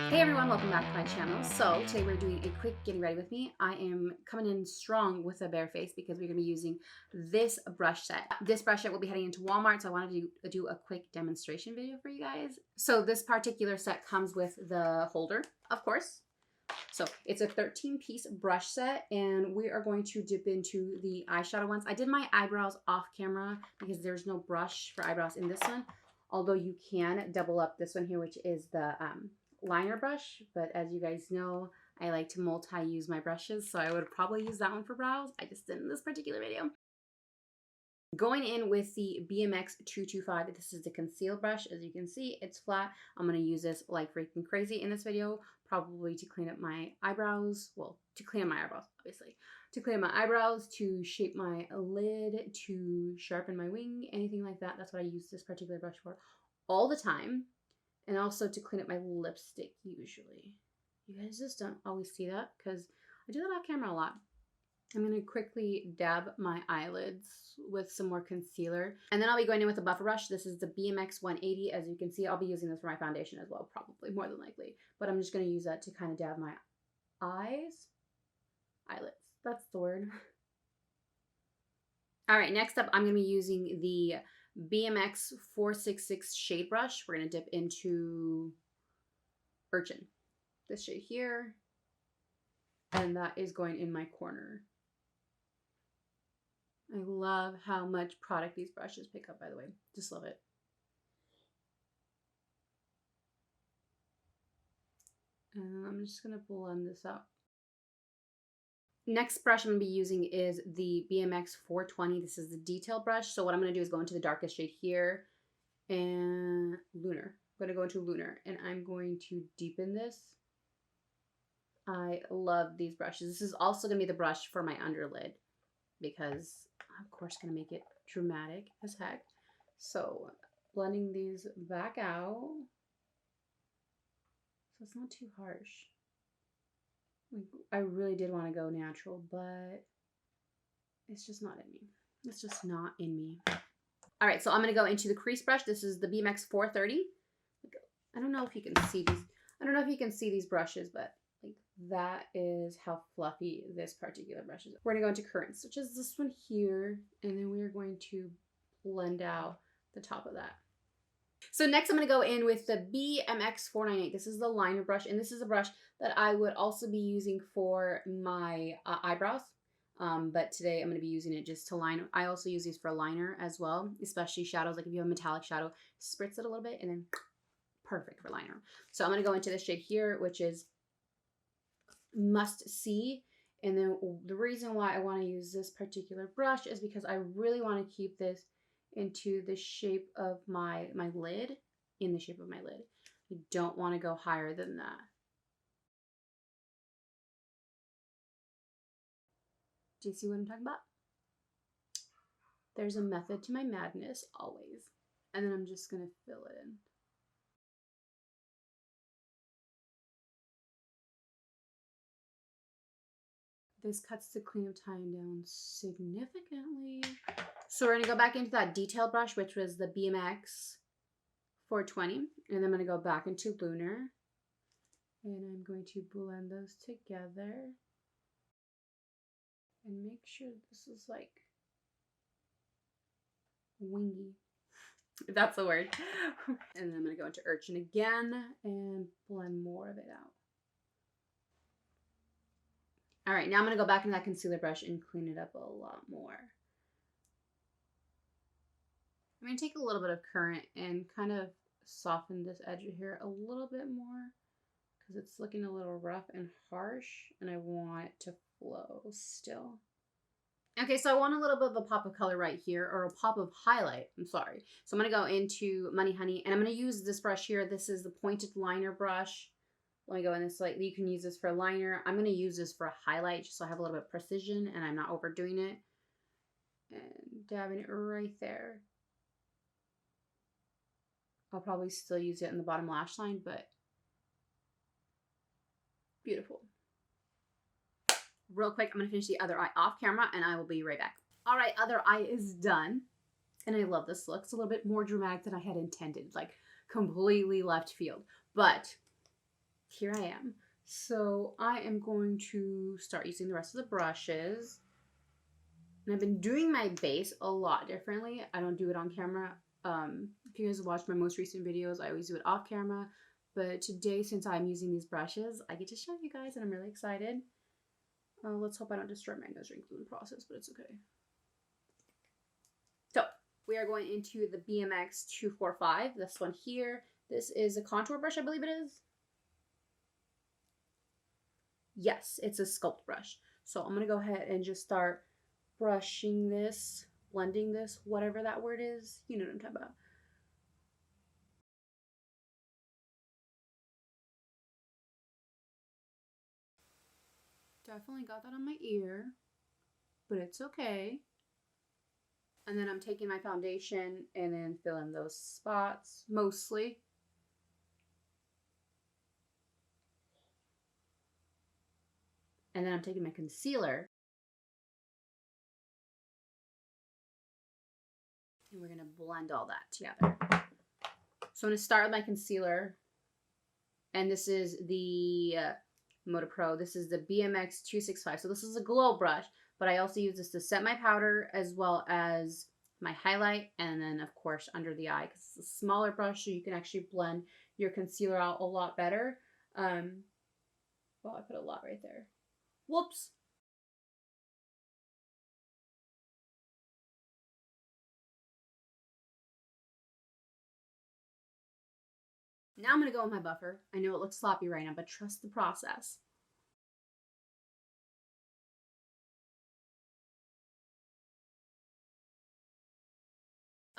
Hey everyone, welcome back to my channel. So today we're doing a quick getting ready with me. I am coming in strong with a bare face because we're going to be using this brush set. This brush set will be heading into Walmart, so I wanted to do a quick demonstration video for you guys. So this particular set comes with the holder, of course. So it's a 13-piece brush set, and we are going to dip into the eyeshadow ones. I did my eyebrows off camera because there's no brush for eyebrows in this one, although you can double up this one here, which is the liner brush, but as you guys know, I like to multi-use my brushes, so I would probably use that one for brows. I just didn't in this particular video. Going in with the BMX 225, this is the conceal brush. As you can see, it's flat. I'm going to use this like freaking crazy in this video, probably to clean up my eyebrows. Well, to clean up my eyebrows, obviously. To clean up my eyebrows, to shape my lid, to sharpen my wing, anything like that. That's what I use this particular brush for all the time. And also to clean up my lipstick usually. You guys just don't always see that because I do that off camera a lot. I'm going to quickly dab my eyelids with some more concealer. And then I'll be going in with a buffer brush. This is the BMX 180. As you can see, I'll be using this for my foundation as well, probably, more than likely. But I'm just going to use that to kind of dab my eyelids. That's the word. All right, next up, I'm going to be using the BMX 466 shade brush. We're going to dip into Urchin. This shade here. And that is going in my corner. I love how much product these brushes pick up, by the way. Just love it. And I'm just going to blend this out. Next brush I'm going to be using is the BMX 420. This is the detail brush. So what I'm going to do is go into the darkest shade here and Lunar. I'm going to go into Lunar and I'm going to deepen this. I love these brushes. This is also going to be the brush for my underlid because I'm of course going to make it dramatic as heck. So blending these back out so it's not too harsh. I really did want to go natural, but it's just not in me. It's just not in me. All right, so I'm going to go into the crease brush. This is the BMX 430. I don't know if you can see these. I don't know if you can see these brushes, but like that is how fluffy this particular brush is. We're going to go into Currents, which is this one here, and then we're going to blend out the top of that. So next I'm going to go in with the BMX 498. This is the liner brush, and this is a brush that I would also be using for my eyebrows. But today I'm going to be using it just to line. I also use these for liner as well, especially shadows. Like if you have a metallic shadow, spritz it a little bit and then perfect for liner. So I'm going to go into this shade here, which is Must See. And then the reason why I want to use this particular brush is because I really want to keep this into the shape of my lid, in the shape of my lid. You don't want to go higher than that. Do you see what I'm talking about? There's a method to my madness, always. And then I'm just going to fill it in. This cuts the cleanup time down significantly. So we're going to go back into that detail brush, which was the BMX 420. And then I'm going to go back into Lunar. And I'm going to blend those together. And make sure this is like wingy, if that's the word. And then I'm going to go into Urchin again and blend more of it out. All right, now I'm going to go back into that concealer brush and clean it up a lot more. I'm going to take a little bit of Current and kind of soften this edge here a little bit more because it's looking a little rough and harsh, and I want it to flow still. Okay, so I want a little bit of a pop of color right here, or a pop of highlight. I'm sorry. So I'm going to go into Money Honey, and I'm going to use this brush here. This is the pointed liner brush. Let me go in this slightly. You can use this for a liner. I'm going to use this for a highlight just so I have a little bit of precision and I'm not overdoing it. And dabbing it right there. I'll probably still use it in the bottom lash line, but beautiful. Real quick, I'm going to finish the other eye off camera and I will be right back. All right, other eye is done. And I love this look. It's a little bit more dramatic than I had intended, like completely left field. But here I am. So I am going to start using the rest of the brushes. And I've been doing my base a lot differently. I don't do it on camera. If you guys watch my most recent videos, I always do it off camera. But today, since I'm using these brushes, I get to show you guys and I'm really excited. Let's hope I don't destroy my nose ring glue in the process, but it's okay. So we are going into the BMX 245, this one here. This is a contour brush, I believe it is. Yes, it's a sculpt brush. So I'm going to go ahead and just start brushing this, blending this, whatever that word is. You know what I'm talking about. Definitely got that on my ear, but it's okay. And then I'm taking my foundation and then filling those spots, mostly. And then I'm taking my concealer. And we're going to blend all that together. So I'm going to start with my concealer. And this is the MŌDA Pro. This is the BMX 265. So this is a glow brush, but I also use this to set my powder as well as my highlight, and then of course under the eye, because it's a smaller brush, so you can actually blend your concealer out a lot better. Well, I put a lot right there. Whoops. Now I'm going to go with my buffer. I know it looks sloppy right now, but trust the process.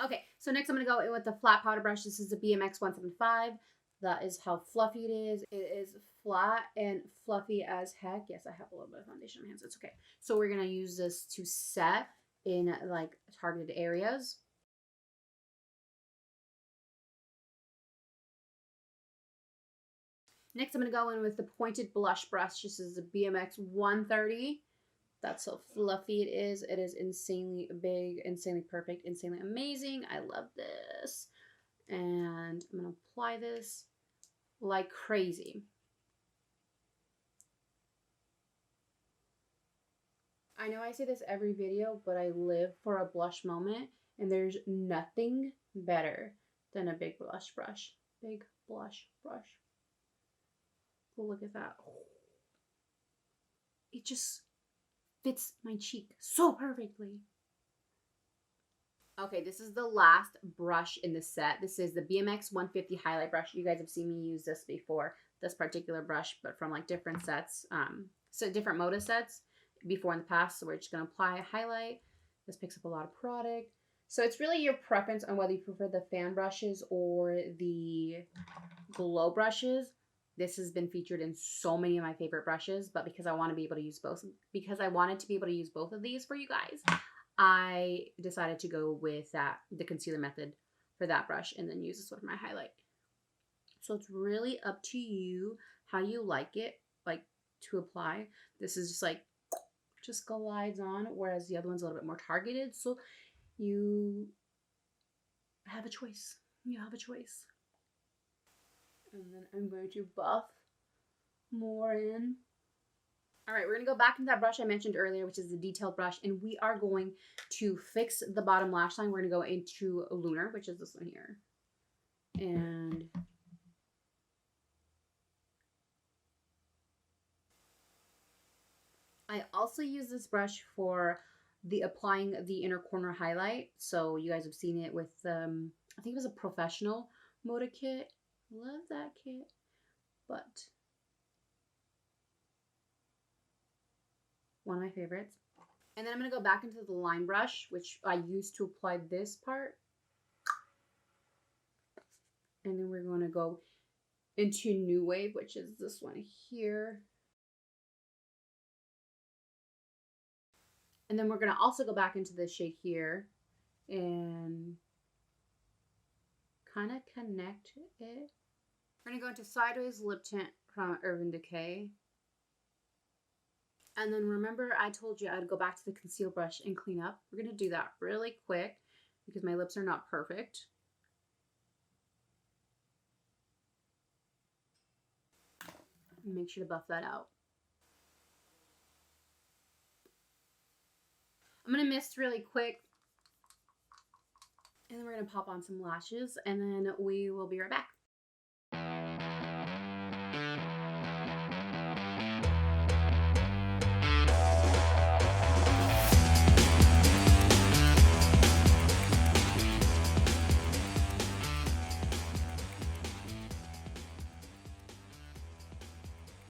Okay, so next I'm going to go in with the flat powder brush. This is the BMX 175. That is how fluffy it is. It is flat and fluffy as heck. Yes, I have a little bit of foundation on my hands. It's okay. So we're going to use this to set in like targeted areas. Next, I'm going to go in with the pointed blush brush. This is the BMX 130. That's how fluffy it is. It is insanely big, insanely perfect, insanely amazing. I love this. And I'm going to apply this like crazy. I know I say this every video, but I live for a blush moment, and there's nothing better than a big blush brush. Big blush brush. Oh, look at that. It just fits my cheek so perfectly. Okay, this is the last brush in the set. This is the BMX 150 highlight brush. You guys have seen me use this before, this particular brush, but from like different sets, so different MŌDA sets before in the past. So we're just going to apply a highlight. This picks up a lot of product. So it's really your preference on whether you prefer the fan brushes or the glow brushes. This has been featured in so many of my favorite brushes, but because I want to be able to use both, because I wanted to be able to use both of these for you guys, I decided to go with the concealer method for that brush and then use this one for my highlight. So it's really up to you how you like it, like to apply. This is just glides on, whereas the other one's a little bit more targeted. So you have a choice. You have a choice. And then I'm going to buff more in. All right, we're going to go back into that brush I mentioned earlier, which is the detailed brush, and we are going to fix the bottom lash line. We're going to go into Lunar, which is this one here. And I also use this brush for applying the inner corner highlight. So you guys have seen it with, I think it was a Professional MŌDA kit. Love that kit. But one of my favorites. And then I'm going to go back into the line brush, which I used to apply this part. And then we're going to go into New Wave, which is this one here. And then we're going to also go back into this shade here and kind of connect it. We're going to go into Sideways Lip Tint from Urban Decay. And then remember I told you I'd go back to the conceal brush and clean up. We're going to do that really quick because my lips are not perfect. Make sure to buff that out. I'm going to mist really quick. And then we're going to pop on some lashes, and then we will be right back.